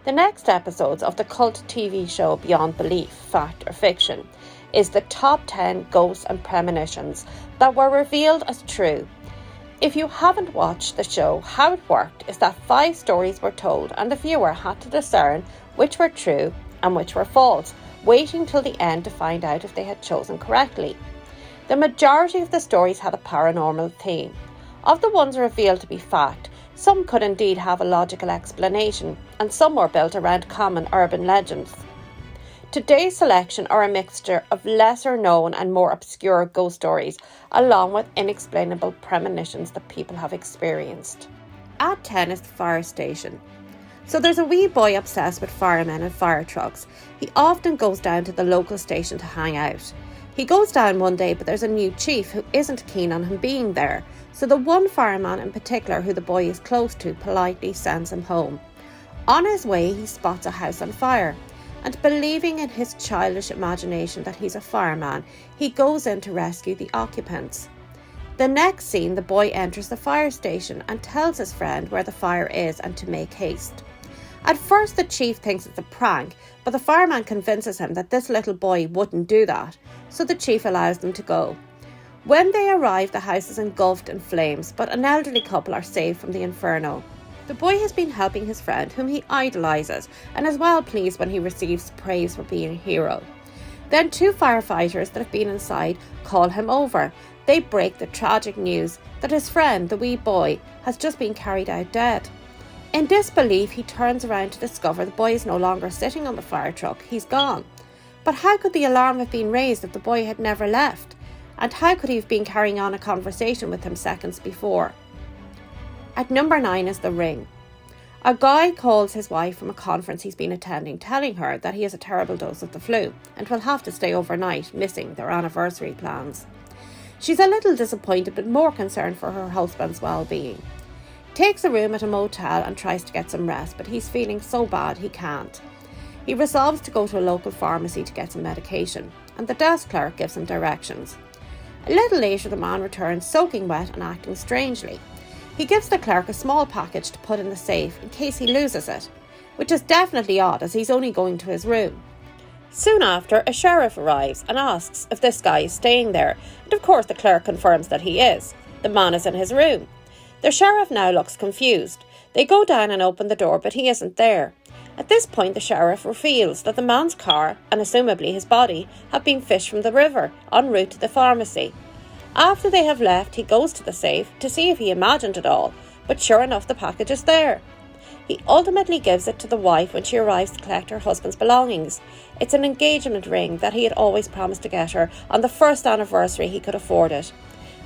The next episodes of the cult TV show Beyond Belief, Fact or Fiction is the top 10 ghosts and premonitions that were revealed as true. If you haven't watched the show, how it worked is that 5 stories were told and the viewer had to discern which were true and which were false, waiting till the end to find out if they had chosen correctly. The majority of the stories had a paranormal theme. Of the ones revealed to be fact, some could indeed have a logical explanation, and some were built around common urban legends. Today's selection are a mixture of lesser known and more obscure ghost stories, along with inexplainable premonitions that people have experienced. At 10 is the fire station. So there's a wee boy obsessed with firemen and fire trucks. He often goes down to the local station to hang out. He goes down one day, but there's a new chief who isn't keen on him being there. So the one fireman in particular who the boy is close to politely sends him home. On his way, he spots a house on fire, and believing in his childish imagination that he's a fireman, he goes in to rescue the occupants. The next scene, the boy enters the fire station and tells his friend where the fire is and to make haste. At first, the chief thinks it's a prank, but the fireman convinces him that this little boy wouldn't do that, so the chief allows them to go. When they arrive, the house is engulfed in flames, but an elderly couple are saved from the inferno. The boy has been helping his friend, whom he idolises, and is well pleased when he receives praise for being a hero. Then 2 firefighters that have been inside call him over. They break the tragic news that his friend, the wee boy, has just been carried out dead. In disbelief, he turns around to discover the boy is no longer sitting on the fire truck, he's gone. But how could the alarm have been raised if the boy had never left? And how could he have been carrying on a conversation with him seconds before? At number 9 is the ring. A guy calls his wife from a conference he's been attending, telling her that he has a terrible dose of the flu and will have to stay overnight, missing their anniversary plans. She's a little disappointed but more concerned for her husband's well-being. Takes a room at a motel and tries to get some rest, but he's feeling so bad he can't. He resolves to go to a local pharmacy to get some medication, and the desk clerk gives him directions. A little later, the man returns soaking wet and acting strangely. He gives the clerk a small package to put in the safe in case he loses it, which is definitely odd as he's only going to his room. Soon after, a sheriff arrives and asks if this guy is staying there, and of course the clerk confirms that he is. The man is in his room. The sheriff now looks confused. They go down and open the door, but he isn't there. At this point, the sheriff reveals that the man's car, and assumably his body, have been fished from the river en route to the pharmacy. After they have left, he goes to the safe to see if he imagined it all, but sure enough the package is there. He ultimately gives it to the wife when she arrives to collect her husband's belongings. It's an engagement ring that he had always promised to get her on the first anniversary he could afford it.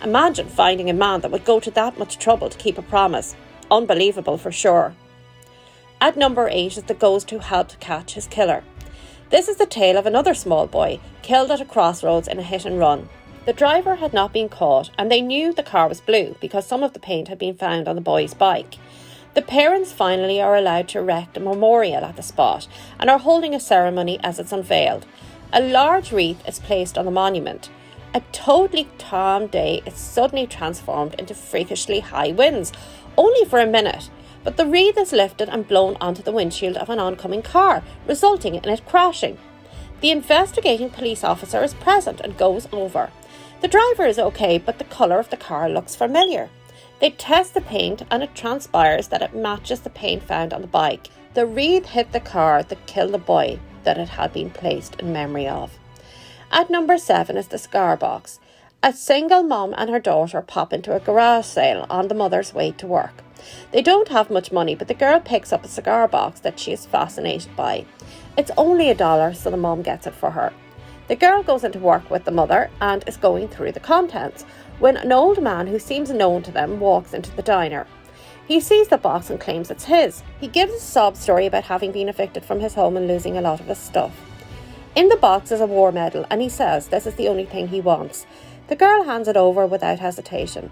Imagine finding a man that would go to that much trouble to keep a promise. Unbelievable for sure. At number 8 is the ghost who helped catch his killer. This is the tale of another small boy killed at a crossroads in a hit and run. The driver had not been caught and they knew the car was blue because some of the paint had been found on the boy's bike. The parents finally are allowed to erect a memorial at the spot and are holding a ceremony as it's unveiled. A large wreath is placed on the monument. A totally calm day is suddenly transformed into freakishly high winds, only for a minute, but the wreath is lifted and blown onto the windshield of an oncoming car, resulting in it crashing. The investigating police officer is present and goes over. The driver is okay, but the colour of the car looks familiar. They test the paint and it transpires that it matches the paint found on the bike. The wreath hit the car that killed the boy that it had been placed in memory of. At number 7 is the cigar box. A single mom and her daughter pop into a garage sale on the mother's way to work. They don't have much money, but the girl picks up a cigar box that she is fascinated by. It's only $1, so the mom gets it for her. The girl goes into work with the mother and is going through the contents when an old man who seems known to them walks into the diner. He sees the box and claims it's his. He gives a sob story about having been evicted from his home and losing a lot of his stuff. In the box is a war medal and he says this is the only thing he wants. The girl hands it over without hesitation.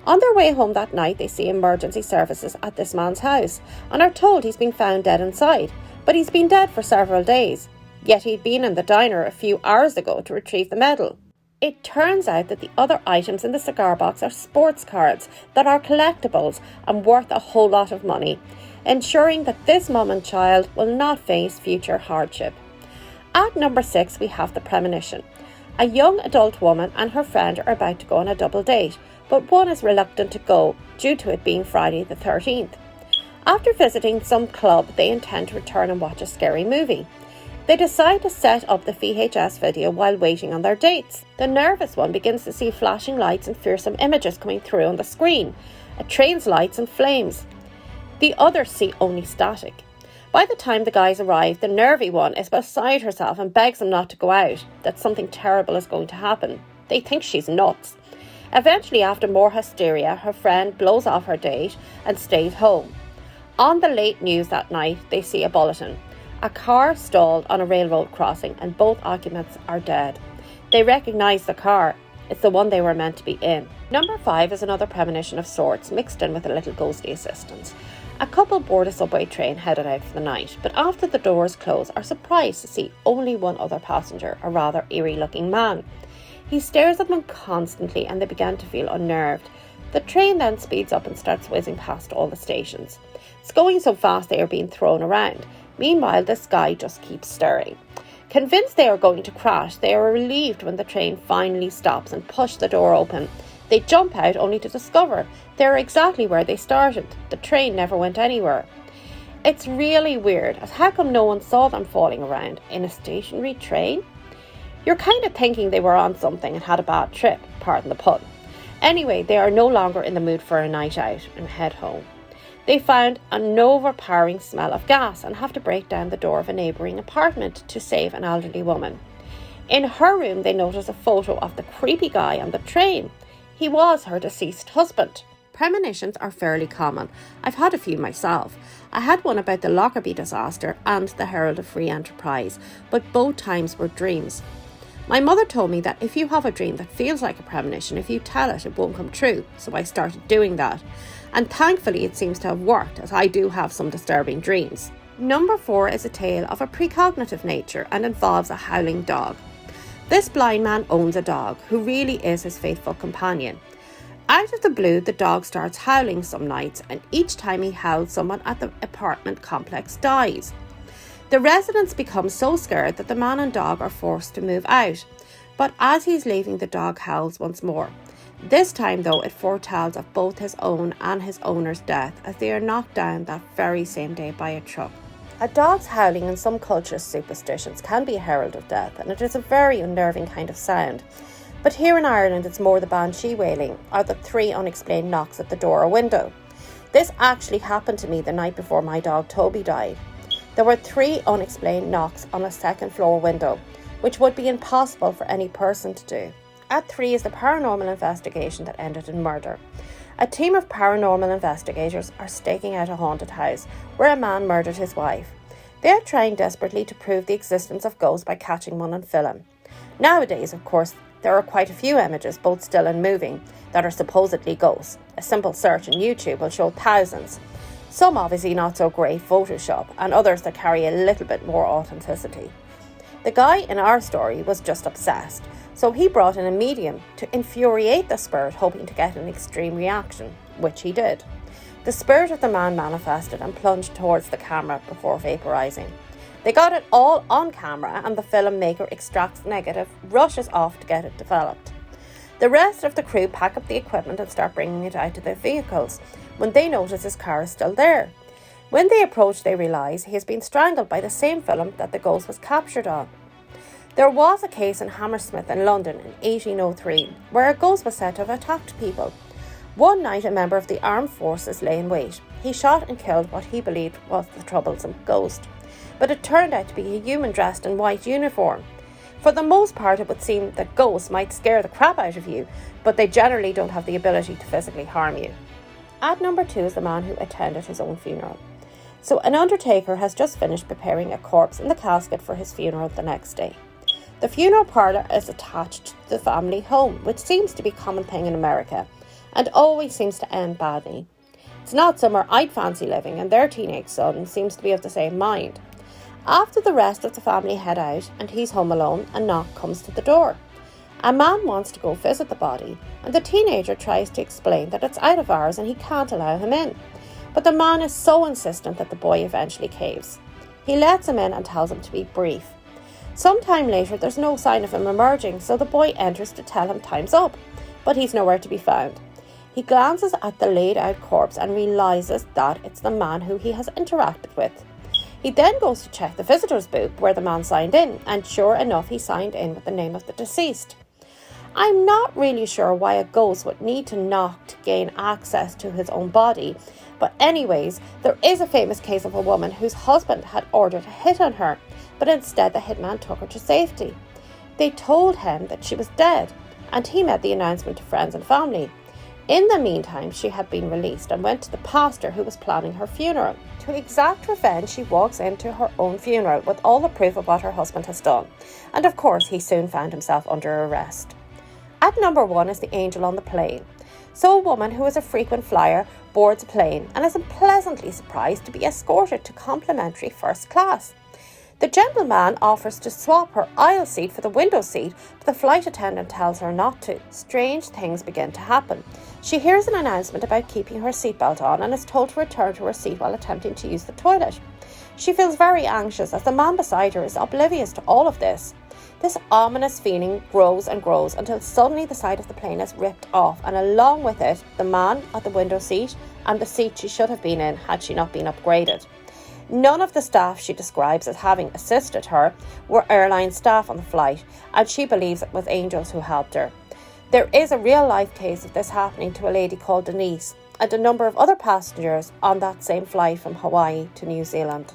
On their way home that night, they see emergency services at this man's house and are told he's been found dead inside, but he's been dead for several days. Yet he'd been in the diner a few hours ago to retrieve the medal. It turns out that the other items in the cigar box are sports cards that are collectibles and worth a whole lot of money. ensuring that this mum and child will not face future hardship. At number 6, we have the Premonition. A young adult woman and her friend are about to go on a double date, but one is reluctant to go due to it being Friday the 13th. After visiting some club, they intend to return and watch a scary movie. They decide to set up the VHS video while waiting on their dates. The nervous one begins to see flashing lights and fearsome images coming through on the screen. A train's lights and flames. The others see only static. By the time the guys arrive, the nervy one is beside herself and begs them not to go out, that something terrible is going to happen. They think she's nuts. Eventually, after more hysteria, her friend blows off her date and stays home. On the late news that night, they see a bulletin. A car stalled on a railroad crossing and both occupants are dead. They recognise the car. It's the one they were meant to be in. Number 5 is another premonition of sorts, mixed in with a little ghostly assistance. A couple board a subway train headed out for the night, but after the doors close are surprised to see only one other passenger, a rather eerie-looking man. He stares at them constantly and they begin to feel unnerved. The train then speeds up and starts whizzing past all the stations. It's going so fast they are being thrown around. Meanwhile, the sky just keeps stirring. Convinced they are going to crash, they are relieved when the train finally stops and push the door open. They jump out only to discover they are exactly where they started. The train never went anywhere. It's really weird, as how come no one saw them falling around in a stationary train? You're kind of thinking they were on something and had a bad trip, pardon the pun. Anyway, they are no longer in the mood for a night out and head home. They found an overpowering smell of gas and have to break down the door of a neighbouring apartment to save an elderly woman. In her room, they notice a photo of the creepy guy on the train. He was her deceased husband. Premonitions are fairly common. I've had a few myself. I had one about the Lockerbie disaster and the Herald of Free Enterprise, but both times were dreams. My mother told me that if you have a dream that feels like a premonition, if you tell it, it won't come true. So I started doing that. And thankfully it seems to have worked, as I do have some disturbing dreams. Number 4 is a tale of a precognitive nature and involves a howling dog. This blind man owns a dog who really is his faithful companion. Out of the blue, the dog starts howling some nights, and each time he howls, someone at the apartment complex dies. The residents become so scared that the man and dog are forced to move out. But as he's leaving, the dog howls once more. This time, though, it foretells of both his own and his owner's death, as they are knocked down that very same day by a truck. A dog's howling in some cultures' superstitions can be a herald of death, and it is a very unnerving kind of sound. But here in Ireland, it's more the banshee wailing, or the 3 unexplained knocks at the door or window. This actually happened to me the night before my dog Toby died. There were 3 unexplained knocks on a second floor window, which would be impossible for any person to do. At 3 is the paranormal investigation that ended in murder. A team of paranormal investigators are staking out a haunted house where a man murdered his wife. They are trying desperately to prove the existence of ghosts by catching one on film. Nowadays, of course, there are quite a few images, both still and moving, that are supposedly ghosts. A simple search on YouTube will show thousands. Some obviously not so great Photoshop, and others that carry a little bit more authenticity. The guy in our story was just obsessed, so he brought in a medium to infuriate the spirit, hoping to get an extreme reaction, which he did. The spirit of the man manifested and plunged towards the camera before vaporizing. They got it all on camera, and the filmmaker extracts the negative, rushes off to get it developed. The rest of the crew pack up the equipment and start bringing it out to their vehicles, when they notice his car is still there. When they approach, they realise he has been strangled by the same film that the ghost was captured on. There was a case in Hammersmith in London in 1803 where a ghost was said to have attacked people. One night, a member of the armed forces lay in wait. He shot and killed what he believed was the troublesome ghost, but it turned out to be a human dressed in white uniform. For the most part, it would seem that ghosts might scare the crap out of you, but they generally don't have the ability to physically harm you. At number 2 is the man who attended his own funeral. So an undertaker has just finished preparing a corpse in the casket for his funeral the next day. The funeral parlour is attached to the family home, which seems to be a common thing in America, and always seems to end badly. It's not somewhere I'd fancy living, and their teenage son seems to be of the same mind. After the rest of the family head out, and he's home alone, a knock comes to the door. A man wants to go visit the body, and the teenager tries to explain that it's out of hours and he can't allow him in. but the man is so insistent that the boy eventually caves. He lets him in and tells him to be brief. Sometime later, there's no sign of him emerging, so the boy enters to tell him time's up, but he's nowhere to be found. He glances at the laid-out corpse and realises that it's the man who he has interacted with. He then goes to check the visitor's book where the man signed in, and sure enough, he signed in with the name of the deceased. I'm not really sure why a ghost would need to knock to gain access to his own body, but anyways, there is a famous case of a woman whose husband had ordered a hit on her, but instead the hitman took her to safety. They told him that she was dead, and he made the announcement to friends and family. In the meantime, she had been released and went to the pastor who was planning her funeral. To exact revenge, she walks into her own funeral with all the proof of what her husband has done, and of course he soon found himself under arrest. At number 1 is the angel on the plane. So a woman who is a frequent flyer boards a plane and is pleasantly surprised to be escorted to complimentary first class. The gentleman offers to swap her aisle seat for the window seat, but the flight attendant tells her not to. Strange things begin to happen. She hears an announcement about keeping her seatbelt on and is told to return to her seat while attempting to use the toilet. She feels very anxious as the man beside her is oblivious to all of this. This ominous feeling grows and grows until suddenly the side of the plane is ripped off, and along with it, the man at the window seat and the seat she should have been in had she not been upgraded. None of the staff she describes as having assisted her were airline staff on the flight, and she believes it was angels who helped her. There is a real-life case of this happening to a lady called Denise and a number of other passengers on that same flight from Hawaii to New Zealand.